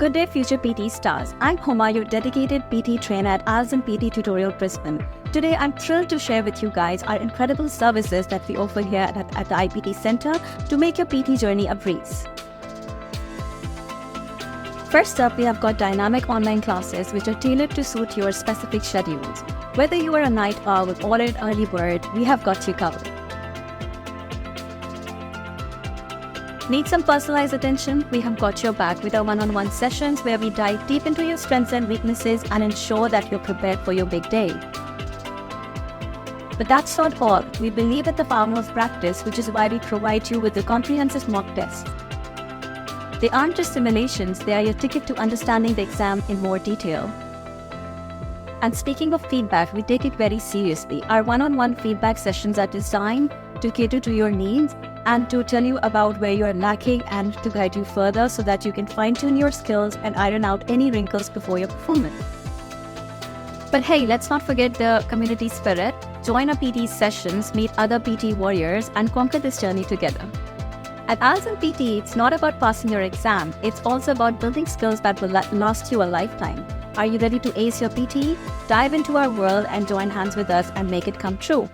Good day, future PT stars. I'm Huma, your dedicated PT trainer at IELTS and PTE Tutorial Brisbane. Today, I'm thrilled to share with you guys our incredible services that we offer here at the IPT Center to make your PT journey a breeze. First up, we have got dynamic online classes which are tailored to suit your specific schedules. Whether you are a night owl or an early bird, we have got you covered. Need some personalized attention? We have got your back with our one-on-one sessions where we dive deep into your strengths and weaknesses and ensure that you're prepared for your big day. But that's not all. We believe in the power of practice, which is why we provide you with the comprehensive mock tests. They aren't just simulations, they are your ticket to understanding the exam in more detail. And speaking of feedback, we take it very seriously. Our one-on-one feedback sessions are designed to cater to your needs and to tell you about where you are lacking and to guide you further so that you can fine-tune your skills and iron out any wrinkles before your performance. But hey, let's not forget the community spirit. Join our PT sessions, meet other PT warriors, and conquer this journey together. At IELTS and PTE, it's not about passing your exam. It's also about building skills that will last you a lifetime. Are you ready to ace your PTE? Dive into our world and join hands with us and make it come true.